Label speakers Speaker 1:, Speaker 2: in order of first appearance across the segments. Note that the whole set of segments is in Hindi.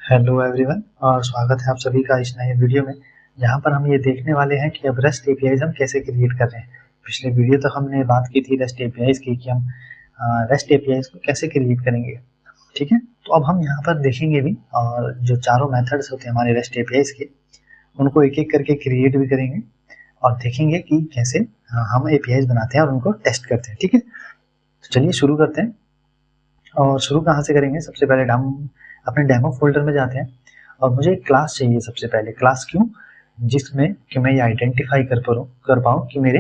Speaker 1: हेलो एवरीवन और स्वागत है आप सभी का इस नए वीडियो में जहां पर हम ये देखने वाले हैं कि अब रेस्ट एपीआईज हम कैसे क्रिएट कर रहे हैं। पिछले वीडियो तक हमने बात की थी रेस्ट एपीआईज की कि हम रेस्ट एपीआईज को कैसे क्रिएट करेंगे। ठीक है, तो अब हम यहाँ पर देखेंगे भी और जो चारों मेथड्स होते हैं हमारे रेस्ट एपीआईज के उनको एक एक करके क्रिएट भी करेंगे और देखेंगे कि कैसे हम एपीआईज बनाते हैं और उनको टेस्ट करते हैं। ठीक है, तो चलिए शुरू करते हैं। और शुरू कहाँ से करेंगे? सबसे पहले हम अपने डेमो फोल्डर में जाते हैं और मुझे एक क्लास चाहिए। सबसे पहले क्लास क्यों? जिसमें कि मैं ये आइडेंटिफाई कर पाऊँ कि मेरे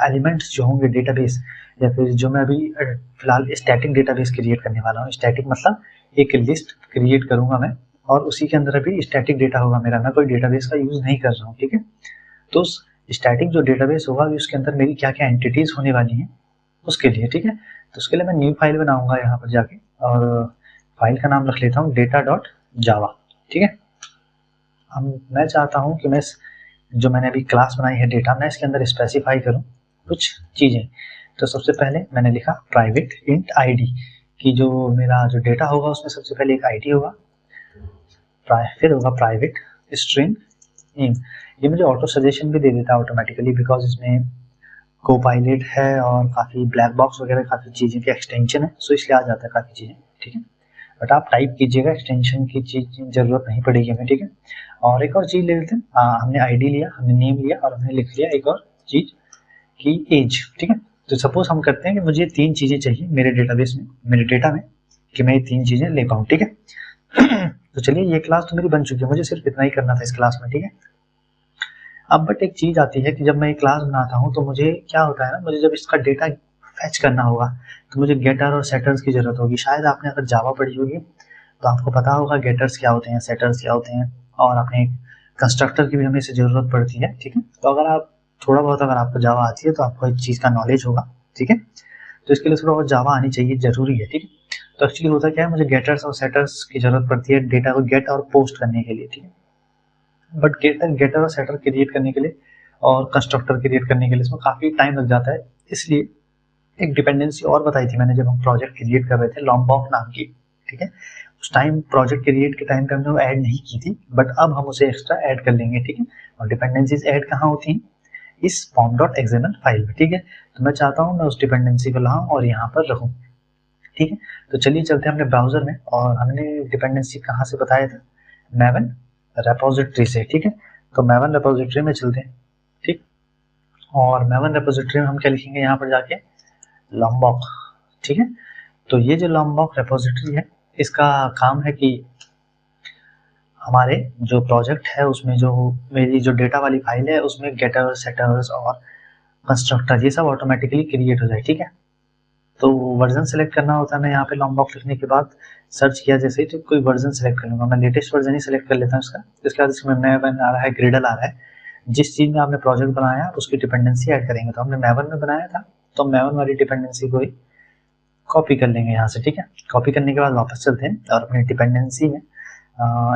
Speaker 1: एलिमेंट्स जो होंगे डेटाबेस या फिर जो मैं अभी फिलहाल स्टैटिक डेटाबेस क्रिएट करने वाला हूँ। स्टैटिक मतलब एक लिस्ट क्रिएट करूँगा मैं और उसी के अंदर अभी स्टैटिक डेटा होगा मेरा, मैं कोई डेटाबेस का यूज़ नहीं कर रहा हूँ। ठीक है, तो उस स्टैटिक जो डेटाबेस होगा उसके अंदर मेरी क्या क्या एंटिटीज़ होने वाली हैं उसके लिए। ठीक है, तो उसके लिए मैं न्यू फाइल बनाऊंगा यहाँ पर जाके और फाइल का नाम रख लेता हूँ data.java। ठीक है, अब मैं चाहता हूँ कि मैं जो मैंने अभी क्लास बनाई है डेटा, मैं इसके अंदर स्पेसिफाई करूँ कुछ चीज़ें। तो सबसे पहले मैंने लिखा प्राइवेट इंट आईडी कि जो मेरा जो डेटा होगा उसमें सबसे पहले एक आईडी होगा, फिर होगा प्राइवेट स्ट्रिंग नेम। ये मुझे ऑटो सजेशन भी दे देता है ऑटोमेटिकली बिकॉज इसमें कोपायलट है और काफ़ी ब्लैक बॉक्स वगैरह काफ़ी चीज़ें की एक्सटेंशन है, सो इसलिए आ जाता है काफ़ी चीज़ें। ठीक है, बट आप टाइप कीजिएगा, एक्सटेंशन की चीज़ ज़रूरत नहीं पड़ेगी हमें। ठीक है, और एक और चीज़ ले लेते हैं, हमने आईडी लिया, हमने नेम लिया और हमने लिख लिया एक और चीज़ की एज। ठीक है, तो सपोज हम करते हैं कि मुझे 3 चीज़ें चाहिए मेरे डेटाबेस में, मेरे डेटा में, कि मैं ये 3 चीज़ें ले पाऊँ। ठीक है, तो चलिए ये क्लास तो मेरी बन चुकी है, मुझे सिर्फ इतना ही करना था इस क्लास में। ठीक है, अब बट एक चीज़ आती है कि जब मैं एक क्लास बनाता हूँ तो मुझे क्या होता है ना, मुझे जब इसका डेटा फैच करना होगा तो मुझे गेटर और सेटर्स की ज़रूरत होगी। शायद आपने अगर जावा पढ़ी होगी तो आपको पता होगा गेटर्स क्या होते हैं, सेटर्स क्या होते हैं, और आपने कंस्ट्रक्टर की भी हमें से ज़रूरत पड़ती है। ठीक है, तो अगर आप थोड़ा बहुत अगर आपको जावा आती है तो आपको इस चीज़ का नॉलेज होगा। ठीक है, तो इसके लिए थोड़ा बहुत जावा आनी चाहिए, ज़रूरी है। ठीक है, तो एक्चुअली होता क्या है, मुझे गेटर्स और सेटर्स की ज़रूरत पड़ती है डेटा को गेट और पोस्ट करने के लिए। ठीक है, बट गेटर और सेटर क्रिएट करने के लिए और कंस्ट्रक्टर क्रिएट करने के लिए इसमें काफ़ी टाइम लग जाता है। इसलिए एक डिपेंडेंसी और बताई थी मैंने जब हम प्रोजेक्ट क्रिएट कर रहे थे, लॉम्बॉक नाम की। ठीक है, उस टाइम प्रोजेक्ट क्रिएट के टाइम पे हमने वो ऐड नहीं की थी, बट अब हम उसे एक्स्ट्रा ऐड कर लेंगे। ठीक है, और डिपेंडेंसीज ऐड कहाँ होती हैं? इस form.xml फाइल में। ठीक है, तो मैं चाहता हूँ मैं उस डिपेंडेंसी को लाऊं और यहाँ पर रखूँ। ठीक है, तो चलिए चलते हैं अपने ब्राउजर में और हमने डिपेंडेंसी कहाँ से बताया था? मैवन रेपोजिटरी से। ठीक है, तो मैवन रेपोजिटरी में चलते हैं। ठीक, और मैवन रेपोजिटरी में हम क्या लिखेंगे यहाँ पर जाके? लॉम्बॉक। ठीक है, तो ये जो लॉम्बॉक रेपोजिटरी है इसका काम है कि हमारे जो प्रोजेक्ट है उसमें जो मेरी जो डेटा वाली फाइल है उसमें गेटर, सेटर्स और कंस्ट्रक्टर ये सब ऑटोमेटिकली क्रिएट हो जाए। ठीक है, तो वर्जन सेलेक्ट करना होता है। मैं यहाँ पे लॉन्ग बॉक्स लिखने के बाद सर्च किया जैसे ही तो कोई वर्जन सेलेक्ट कर लूँगा, मैं लेटेस्ट वर्जन ही सेलेक्ट कर लेता हूँ इसका। इसके बाद इसमें मैवन आ रहा है, ग्रिडल आ रहा है। जिस चीज़ में आपने प्रोजेक्ट बनाया आप उसकी डिपेंडेंसी ऐड करेंगे। तो हमने मैवन में बनाया था तो मैवन वाली डिपेंडेंसी को ही कॉपी कर लेंगे यहाँ से। ठीक है, कॉपी करने के बाद वापस चलते हैं और अपनी डिपेंडेंसी में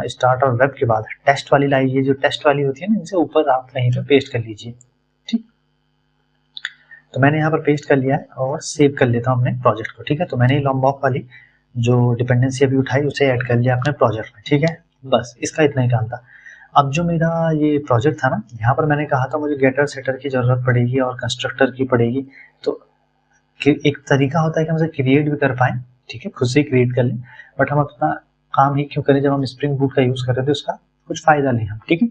Speaker 1: स्टार्ट और वेब के बाद टेस्ट वाली लाइन, ये जो टेस्ट वाली होती है ना, इनसे ऊपर आप कहीं पे पेस्ट कर लीजिए। ठीक, तो मैंने यहाँ पर पेस्ट कर लिया है और सेव कर लेता हूँ अपने प्रोजेक्ट को। ठीक है, तो मैंने लॉम्बॉक वाली जो डिपेंडेंसी अभी उठाई उसे ऐड कर लिया अपने प्रोजेक्ट में। ठीक है, बस इसका इतना ही काम था। अब जो मेरा ये प्रोजेक्ट था ना, यहाँ पर मैंने कहा था मुझे गेटर सेटर की ज़रूरत पड़ेगी और कंस्ट्रक्टर की पड़ेगी। तो एक तरीका होता है कि हम उसे क्रिएट भी कर पाएँ। ठीक है, खुद से ही क्रिएट कर लें, बट हम अपना काम ही क्यों करें जब हम स्प्रिंग बूट का यूज़ कर रहे थे, उसका कुछ फ़ायदा लें हम। ठीक है,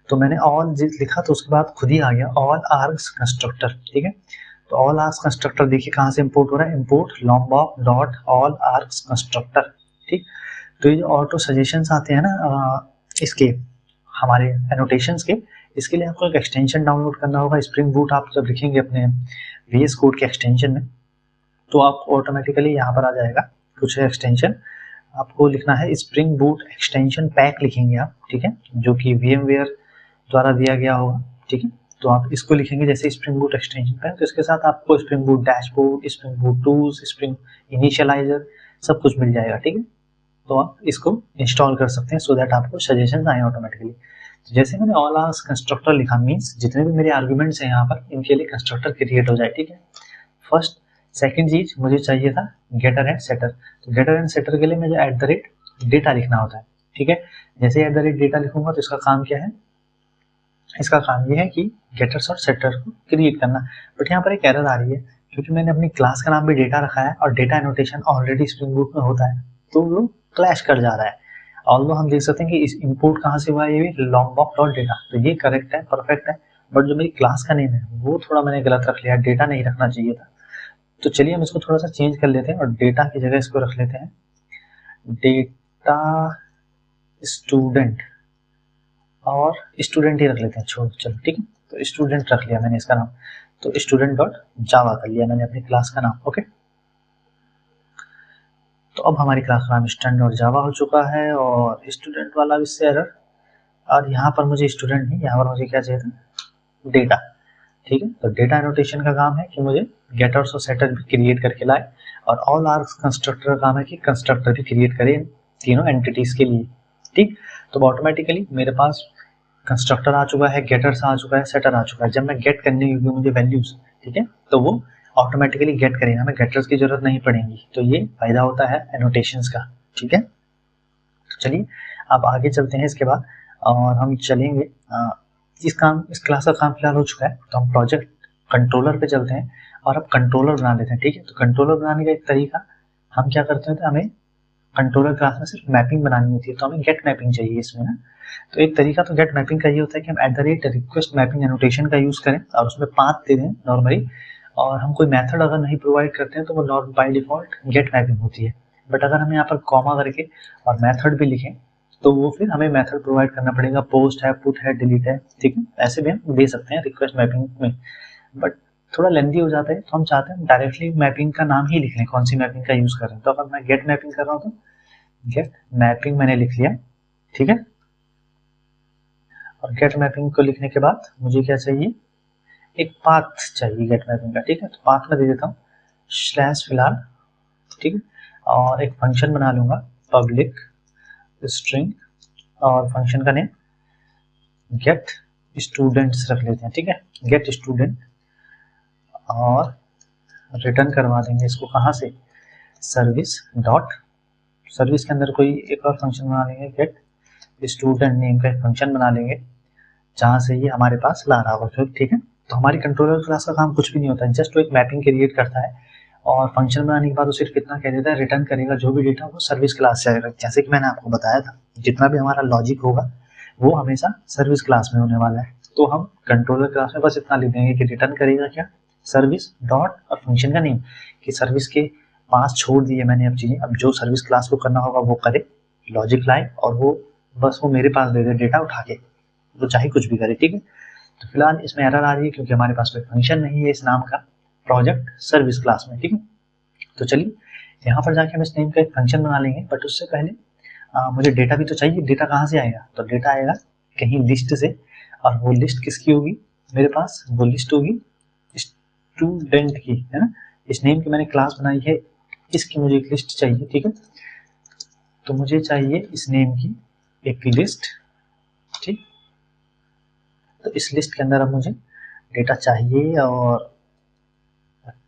Speaker 1: तो मैंने ऑल लिखा तो उसके बाद खुद ही आ गया ऑल आर्क्स कंस्ट्रक्टर। ठीक है, तो ऑल आर्क्स कंस्ट्रक्टर देखिए कहाँ से इंपोर्ट हो रहा है, import लॉम्बॉक dot all arcs constructor. ठीक, तो ये जो ऑटो सजेशंस आते हैं ना इसके हमारे एनोटेशंस के, इसके लिए आपको एक एक्सटेंशन डाउनलोड करना होगा। स्प्रिंग बूट आप जब लिखेंगे अपने VS कोड के एक्सटेंशन में तो आप ऑटोमेटिकली यहाँ पर आ जाएगा कुछ एक्सटेंशन। आपको लिखना है स्प्रिंग बूट एक्सटेंशन पैक लिखेंगे आप। ठीक है, जो कि VMware द्वारा दिया गया होगा। ठीक है, तो आप इसको लिखेंगे जैसे स्प्रिंग बूट एक्सटेंशन पैक, तो इसके साथ आपको spring boot dashboard, spring boot tools, spring initialiser सब कुछ मिल जाएगा। ठीक है, तो आप इसको इंस्टॉल कर सकते हैं सो दैट आपको सजेशन आए ऑटोमेटिकली। तो जैसे मैंने ऑल आर्क्स कंस्ट्रक्टर लिखा मीन्स जितने भी मेरे आर्ग्यूमेंट्स हैं यहाँ पर इनके लिए कंस्ट्रक्टर क्रिएट हो जाए। ठीक है, फर्स्ट सेकंड चीज मुझे चाहिए था गेटर एंड सेटर। तो गेटर एंड सेटर के लिए मुझे @ डेटा लिखना होता है। ठीक है। जैसे @डेटा लिखूंगा तो इसका काम क्या है, इसका काम ये है कि गेटर्स और सेटर्स को क्रिएट करना। बट यहाँ पर एक एरर आ रही है क्योंकि मैंने अपनी क्लास का नाम भी डेटा रखा है और data annotation already spring boot में होता है, तो वो क्लैश कर जा रहा है। ऑल्दो हम देख सकते हैं कि इस इंपोर्ट कहाँ से हुआ है, ये लॉन्गबॉक्स डॉट डेटा, तो ये करेक्ट है, परफेक्ट है। बट जो मेरी क्लास का नेम है वो थोड़ा मैंने गलत रख लिया, डेटा नहीं रखना चाहिए था। तो चलिए हम इसको थोड़ा सा चेंज कर लेते हैं और डेटा की जगह इसको रख लेते हैं डेटा स्टूडेंट, और स्टूडेंट ही रख लेते हैं, छोड़ चलो ठीक है। तो स्टूडेंट रख लिया मैंने इसका नाम, तो स्टूडेंट डॉट जावा कर लिया मैंने अपनी क्लास का नाम। ओके, तो अब हमारी क्लास का नाम स्टूडेंट डॉट जावा हो चुका है और स्टूडेंट वाला भी इससे एरर, और यहाँ पर मुझे स्टूडेंट नहीं, यहाँ पर मुझे क्या चाहिए था, डेटा। ठीक है, तो डेटा एनोटेशन का काम है कि मुझे गेटर्स और सेटर भी क्रिएट करके लाए, और ऑल आर कंस्ट्रक्टर का काम है कि कंस्ट्रक्टर भी क्रिएट करे तीनों एंटिटीज के लिए। ठीक, तो ऑटोमेटिकली मेरे पास कंस्ट्रक्टर आ चुका है, गेटर्स आ चुका है, सेटर आ चुका है। जब मैं गेट करनी होगी मुझे वैल्यूज, ठीक है, तो वो ऑटोमेटिकली गेट करेगा, हमें गेटर्स की जरूरत नहीं पड़ेगी। तो ये फायदा होता है एनोटेशंस का। ठीक है, तो चलिए अब आगे चलते हैं इसके बाद, और हम चलेंगे इस क्लास का काम फिलहाल हो चुका है, तो हम प्रोजेक्ट कंट्रोलर पे चलते हैं और अब कंट्रोलर बना लेते हैं। ठीक है, तो कंट्रोलर बनाने का एक तरीका, हम क्या करते हैं, तो हमें कंट्रोलर क्लास में सिर्फ मैपिंग बनानी होती है, तो हमें गेट मैपिंग चाहिए इसमें ना। तो एक तरीका तो गेट मैपिंग का ये होता है कि हम @request मैपिंग एनोटेशन का यूज करें और उसमें पाथ दे दें नॉर्मली, और हम कोई मेथड अगर नहीं प्रोवाइड करते हैं तो वो normal by default gate mapping होती है। बट अगर हम यहाँ पर कॉमा करके और मेथड भी लिखें तो वो फिर हमें मेथड प्रोवाइड करना पड़ेगा, पोस्ट है, पुट है, डिलीट है। ठीक है, ऐसे भी हम दे सकते हैं रिक्वेस्ट मैपिंग में, बट थोड़ा लेंदी हो जाता है, तो हम चाहते हैं डायरेक्टली मैपिंग का नाम ही लिख लें, कौन सी मैपिंग का यूज कर रहे हैं। तो अगर मैं गेट मैपिंग कर रहा हूँ तो गेट मैपिंग मैंने लिख लिया। ठीक है, और गेट मैपिंग को लिखने के बाद मुझे क्या चाहिए, एक पाथ चाहिए गेट मैपिंग का। ठीक है, तो पाथ में दे देता हूँ स्लैश फिलहाल। ठीक है, और एक फंक्शन बना लूंगा पब्लिक स्ट्रिंग, और फंक्शन का नेम गेट स्टूडेंट्स रख लेते हैं। ठीक है, गेट स्टूडेंट, और रिटर्न करवा देंगे इसको कहाँ से, सर्विस डॉट, सर्विस के अंदर कोई एक और फंक्शन बना लेंगे, गेट स्टूडेंट नेम का एक फंक्शन बना लेंगे जहाँ से ये हमारे पास ला रहा होगा। ठीक है, तो हमारी कंट्रोलर क्लास का काम कुछ भी नहीं होता है, जस्ट वो एक मैपिंग क्रिएट करता है और फंक्शन बनाने के बाद वो सिर्फ इतना कह देता है, रिटर्न करेगा जो भी डेटा वो सर्विस क्लास से आएगा। जैसे कि मैंने आपको बताया था, जितना भी हमारा लॉजिक होगा वो हमेशा सर्विस क्लास में होने वाला है। तो हम कंट्रोलर क्लास में बस इतना लिख देंगे कि रिटर्न करेगा क्या, सर्विस डॉट और फंक्शन का नेम, कि सर्विस के पास छोड़ दिए मैंने अब चीजें, अब जो सर्विस क्लास को करना होगा वो करे, लॉजिक लाए और वो बस वो मेरे पास दे दे डेटा उठा के, वो चाहे कुछ भी करे। ठीक है, तो फिलहाल इसमें एरर आ रही है क्योंकि हमारे पास कोई फंक्शन नहीं है इस नाम का प्रोजेक्ट सर्विस क्लास में। ठीक है, तो चलिए यहाँ पर जाके हम इस नेम का एक फंक्शन बना लेंगे, बट उससे पहले मुझे डेटा भी तो चाहिए। डेटा कहाँ से आएगा, तो डेटा आएगा कहीं लिस्ट से, और वो लिस्ट किसकी होगी, मेरे पास वो लिस्ट होगी स्टूडेंट की, है ना। इस नेम की मैंने क्लास बनाई है, इसकी मुझे एक लिस्ट चाहिए। ठीक है, तो मुझे चाहिए इस नेम की एक लिस्ट। ठीक, तो इस लिस्ट के अंदर अब मुझे डेटा चाहिए, और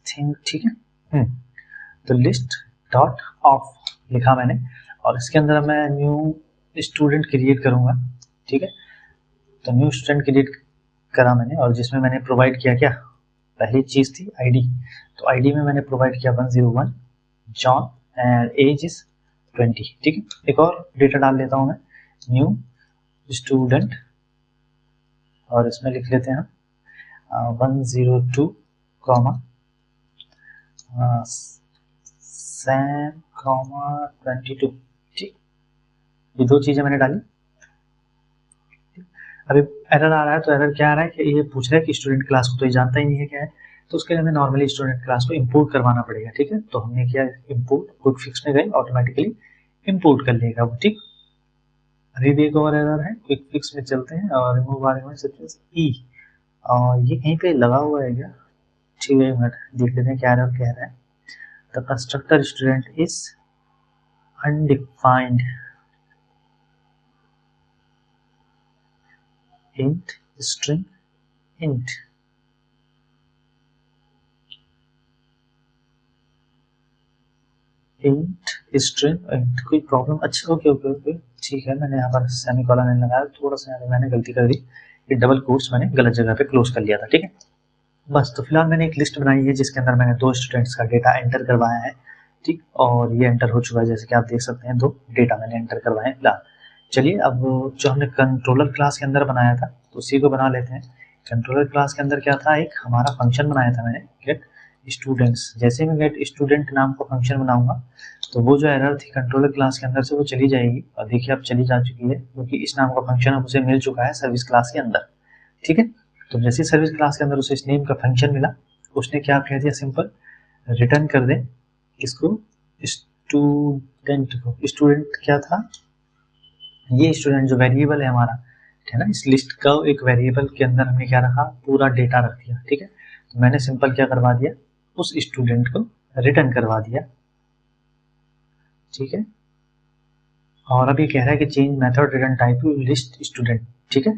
Speaker 1: थिंक ठीक है, तो लिस्ट डॉट ऑफ लिखा मैंने, और इसके अंदर मैं न्यू स्टूडेंट क्रिएट करूंगा। ठीक है, तो न्यू स्टूडेंट क्रिएट करा मैंने, और जिसमें मैंने प्रोवाइड किया क्या, पहली चीज थी आईडी, तो आईडी में मैंने प्रोवाइड किया 101 जॉन एंड एज इज 20। ठीक है, एक और डेटा डाल लेता हूँ मैं, न्यू स्टूडेंट, और इसमें लिख लेते हैं 102 कॉमा सैम कॉमा 22। ठीक, ये दो चीजें मैंने डाली। अभी एरर आ रहा है, तो एरर क्या आ रहा है कि ये पूछ रहा है कि स्टूडेंट क्लास को, तो ये जानता ही नहीं है क्या है, तो उसके लिए हमें नॉर्मली स्टूडेंट क्लास को इंपोर्ट करवाना पड़ेगा। ठीक है, तो हमने किया इंपोर्ट, क्विक फिक्स में गए, ऑटोमेटिकली इंपोर्ट कर लेगा वो। ठीक, अभी भी एक और एरर है, क्विक फिक्स में चलते हैं और रिमूव आर्गुमेंट सक्सेस ई, और ये कहीं पे लगा हुआ है क्या, ठीक है, एक मिनट देख लेते हैं क्या एरर कह रहा है। The constructor student is undefined int string int, int string कोई प्रॉब्लम, अच्छा ओके ओके ओके ठीक है, मैंने यहाँ पर सेमीकोलन नहीं लगाया, थोड़ा सा मैंने गलती कर दी, ये डबल कोट्स मैंने गलत जगह पे क्लोज कर लिया था, ठीक है। बस तो फिलहाल मैंने एक लिस्ट बनाई है जिसके अंदर मैंने 2 स्टूडेंट्स का डेटा एंटर करवाया है, ठीक, और ये एंटर हो चुका है, जैसे कि आप देख सकते हैं 2 डेटा मैंने एंटर करवाए हैं फिलहाल। चलिए अब जो हमने कंट्रोलर क्लास के अंदर बनाया था तो उसी को बना लेते हैं। कंट्रोलर क्लास के अंदर क्या था, एक हमारा फंक्शन बनाया था मैंने, गेट स्टूडेंट्स। जैसे मैं गेट स्टूडेंट नाम का फंक्शन बनाऊंगा तो वो जो एरर थी कंट्रोलर क्लास के अंदर से वो चली जाएगी, और देखिए अब चली जा चुकी है क्योंकि इस नाम का फंक्शन अब उसे मिल चुका है सर्विस क्लास के अंदर, ठीक है। तो जैसे सर्विस क्लास के अंदर उसे इस नेम का फंक्शन मिला, उसने क्या कह दिया, सिंपल रिटर्न कर दे इसको, स्टूडेंट को। स्टूडेंट क्या था, ये स्टूडेंट जो वेरिएबल है हमारा, है ना, इस लिस्ट का एक वेरिएबल के अंदर हमने क्या रखा, पूरा डेटा रख दिया, ठीक है। तो मैंने सिंपल क्या करवा दिया, उस स्टूडेंट को रिटर्न करवा दिया, ठीक है। और अब ये कह रहा है कि change method return type two list student, ठीक है।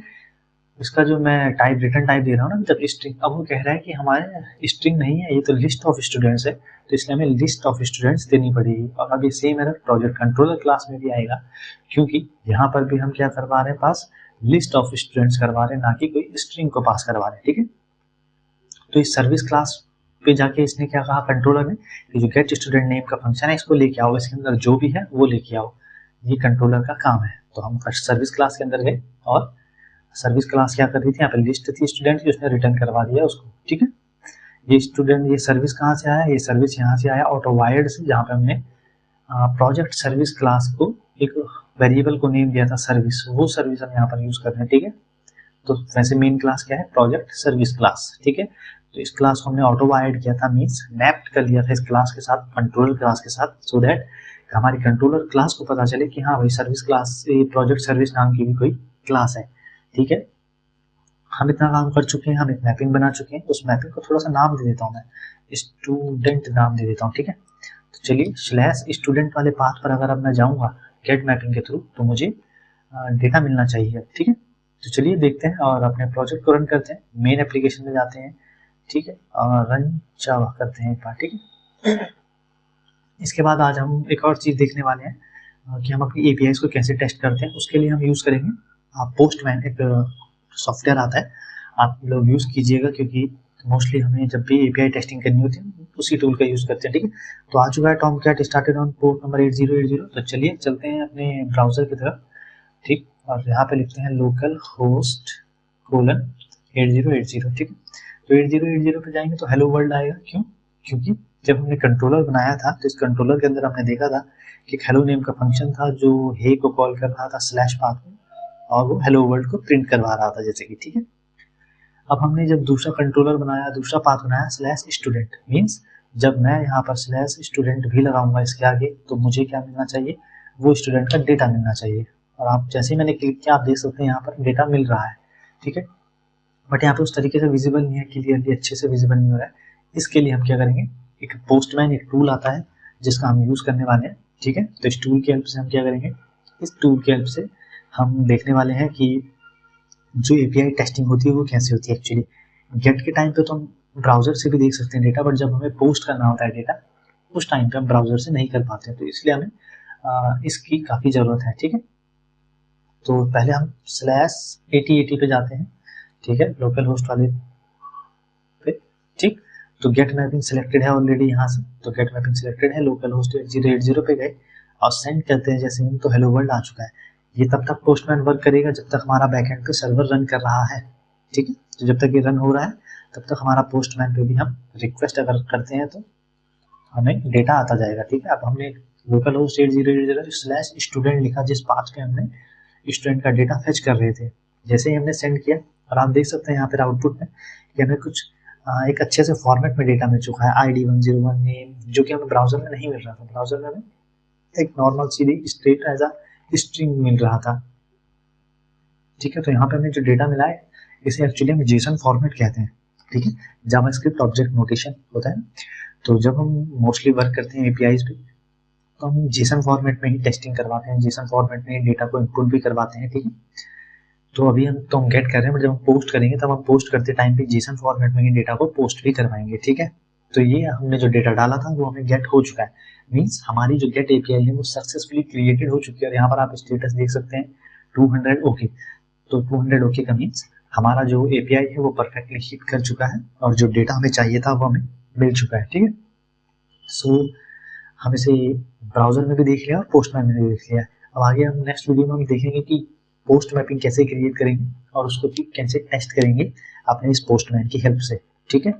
Speaker 1: इसका जो मैं टाइप रिटर्न टाइप दे रहा हूँ ना, जब स्ट्रिंग, अब वो कह रहा है कि हमारे स्ट्रिंग नहीं है, ये तो लिस्ट ऑफ स्टूडेंट्स है, तो इसलिए हमें लिस्ट ऑफ स्टूडेंट्स देनी पड़ेगी। और अब ये same error project controller class में भी आएगा, क्योंकि यहाँ पर भी हम क्या करवा रहे हैं, पास लिस्ट ऑफ स्टूडेंट्स करवा रहे हैं, ना कि कोई स्ट्रिंग को पास करवा रहे हैं, ठीक है। तो इस सर्विस क्लास पे जाके इसने क्या कहा कंट्रोलर ने कि जो गेट स्टूडेंट नेम का फंक्शन है इसको लेके आओ, इसके अंदर जो भी है वो लेके आओ, ये कंट्रोलर का काम है। तो हम सर्विस क्लास के अंदर गए और सर्विस क्लास क्या कर रही थी, यहाँ पे लिस्ट थी स्टूडेंट की, उसने रिटर्न करवा दिया उसको, ठीक है। ये स्टूडेंट, ये सर्विस कहाँ से आया, ये सर्विस यहाँ से आया ऑटो वायर्ड से, जहाँ पे हमने प्रोजेक्ट सर्विस क्लास को एक वेरिएबल को नेम दिया था सर्विस, वो सर्विस हम यहाँ पर यूज कर रहे हैं, ठीक है। तो वैसे मेन क्लास क्या है, प्रोजेक्ट सर्विस क्लास, ठीक है। तो इस क्लास को हमने ऑटो वायर्ड किया था, मीन्स मैप्ड कर लिया था इस क्लास के साथ, कंट्रोलर क्लास के साथ, सो दैट हमारी कंट्रोलर क्लास को पता चले कि हाँ भाई सर्विस क्लास, प्रोजेक्ट सर्विस नाम की भी कोई क्लास है, ठीक है। हम इतना काम कर चुके हैं, हम एक मैपिंग बना चुके हैं, उस मैपिंग को थोड़ा सा नाम दे देता हूँ मैं, स्टूडेंट नाम दे देता हूँ, ठीक है। तो चलिए स्लैश स्टूडेंट वाले पाथ पर अगर अब मैं जाऊँगा गेट मैपिंग के थ्रू तो मुझे डेटा मिलना चाहिए, ठीक है। तो चलिए देखते हैं और अपने प्रोजेक्ट को रन करते हैं, मेन एप्लीकेशन में जाते हैं, ठीक है, और रन जावा करते हैं एक बार, ठीक है। इसके बाद आज हम एक और चीज़ देखने वाले हैं कि हम अपनी एपीआईज को कैसे टेस्ट करते हैं। उसके लिए हम यूज़ करेंगे पोस्टमैन, एक सॉफ्टवेयर आता है, आप लोग यूज़ कीजिएगा, क्योंकि मोस्टली हमें जब भी एपीआई टेस्टिंग करनी होती है उसी टूल का यूज़ करते हैं, ठीक है। तो आ चुका है Tomcat started on port number 8080। तो चलिए चलते हैं अपने ब्राउज़र की तरफ, ठीक, और यहाँ पे लिखते हैं लोकल होस्ट कोलन 8080, ठीक है। तो 8080 पे जाएंगे तो हेलो वर्ल्ड आएगा, क्यों, क्योंकि जब हमने कंट्रोलर बनाया था तो इस कंट्रोलर के अंदर हमने देखा था कि हेलो नेम का फंक्शन था जो हे को कॉल कर रहा था स्लैश पाथ में, और वो हेलो वर्ल्ड को प्रिंट करवा रहा था, जैसे कि, ठीक है। अब हमने जब दूसरा कंट्रोलर बनाया, दूसरा पाथ बनाया स्लैश स्टूडेंट, मीन्स जब मैं यहाँ पर स्लैश स्टूडेंट भी लगाऊंगा इसके आगे तो मुझे क्या मिलना चाहिए, वो स्टूडेंट का डेटा मिलना चाहिए। और आप जैसे ही मैंने क्लिक किया आप देख सकते हैं यहाँ पर डेटा मिल रहा है, ठीक है। बट यहाँ पे उस तरीके से विजिबल नहीं है, क्लियरली अच्छे से विजिबल नहीं हो रहा है। इसके लिए हम क्या करेंगे, एक पोस्टमैन एक टूल आता है जिसका हम यूज़ करने वाले हैं, ठीक है। तो इस टूल की हेल्प से हम क्या करेंगे, इस टूल की हेल्प से हम देखने वाले हैं कि जो एपीआई टेस्टिंग होती है वो कैसे होती है। एक्चुअली गेट के टाइम पे तो हम ब्राउजर से भी देख सकते हैं डेटा, बट जब हमें पोस्ट करना होता है डेटा उस टाइम पे हम ब्राउजर से नहीं कर पाते हैं, तो इसलिए हमें इसकी काफ़ी ज़रूरत है, ठीक है। तो पहले हम स्लैश 8080 पे जाते हैं, ठीक है, लोकल होस्ट वाले पे, ठीक। तो गेट मैपिंग सिलेक्टेड है ऑलरेडी यहाँ से, तो गेट मैपिंग सिलेक्टेड है, लोकल होस्ट 8080 पे गए और सेंड करते हैं जैसे हम, तो हेलो वर्ल्ड आ चुका है। ये तब तक पोस्टमैन वर्क करेगा जब तक हमारा बैकएंड पे सर्वर रन कर रहा है, ठीक है। तो जब तक ये रन हो रहा है तब तक हमारा पोस्टमैन पे भी हम रिक्वेस्ट अगर करते हैं तो हमें डेटा आता जाएगा, ठीक है। अब हमने लोकल होस्ट 8080 स्लैश स्टूडेंट लिखा जिस पाथ पे हमने स्टूडेंट का डेटा फेच कर रहे थे, जैसे ही हमने सेंड किया और आप देख सकते हैं यहाँ पर आउटपुट में कि हमें कुछ एक अच्छे से फॉर्मेट में डेटा मिल चुका है, ID 101 नेम, जो कि हमें ब्राउजर में नहीं मिल रहा था। ब्राउजर में हमें एक नॉर्मल सीधी स्ट्रेट एज अ स्ट्रिंग मिल रहा था, ठीक है। तो यहाँ पे हमें जो डेटा मिला है इसे एक्चुअली हम जेसन फॉर्मेट कहते हैं, ठीक है। जावास्क्रिप्ट ऑब्जेक्ट नोटेशन होता है, तो जब हम मोस्टली वर्क करते हैं एपीआईज पे तो हम जेसन फॉर्मेट में ही टेस्टिंग करवाते हैं, जेसन फॉर्मेट में ही डेटा को इनपुट भी करवाते हैं, ठीक है। तो अभी हम गेट कर रहे हैं, बट जब हम पोस्ट करेंगे तब हम पोस्ट करते टाइम पे जेसन फॉर्मेट में ही डेटा को पोस्ट भी करवाएंगे, ठीक है। तो ये हमने जो डेटा डाला था वो हमें गेट हो चुका है, मीन्स हमारी जो गेट एपीआई है वो सक्सेसफुली क्रिएटेड हो चुकी है। और यहाँ पर आप स्टेटस देख सकते हैं 200 ओके। तो 200 ओके का मीन्स हमारा जो एपीआई है वो परफेक्टली हिट कर चुका है और जो डेटा हमें चाहिए था वो हमें मिल चुका है। ठीक है, सो हम इसे ब्राउजर में भी देख लिया और पोस्ट मैप में भी देख लिया। अब आगे हम नेक्स्ट वीडियो में हम देखेंगे कि पोस्ट मैपिंग कैसे क्रिएट करेंगे और उसको कैसे टेस्ट करेंगे अपने इस पोस्टमैन की हेल्प से। ठीक है,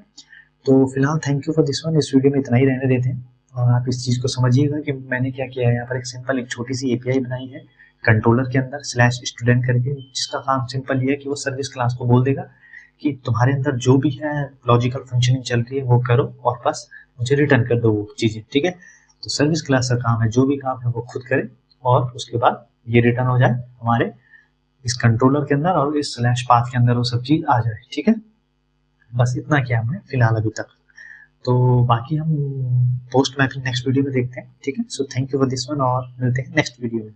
Speaker 1: तो फिलहाल thank you for this one. इस वीडियो में इतना ही रहने देते हैं और आप इस चीज़ को समझिएगा कि मैंने क्या किया है। यहाँ पर एक सिंपल एक छोटी सी एपीआई बनाई है कंट्रोलर के अंदर /student करके, जिसका काम सिंपल ये है कि वो सर्विस क्लास को बोल देगा कि तुम्हारे अंदर जो भी है लॉजिकल फंक्शनिंग चल रही है वो करो और बस मुझे रिटर्न कर दो वो चीज़ें। ठीक है, तो सर्विस क्लास का काम है जो भी काम है वो खुद करे और उसके बाद ये रिटर्न हो जाए हमारे इस कंट्रोलर के अंदर और इस /path के अंदर वो सब चीज़ आ जाए। ठीक है, बस इतना किया हमने फिलहाल अभी तक। तो बाकी हम पोस्ट मैपिंग नेक्स्ट वीडियो में देखते हैं। ठीक है, so thank you for this one और मिलते हैं नेक्स्ट वीडियो में।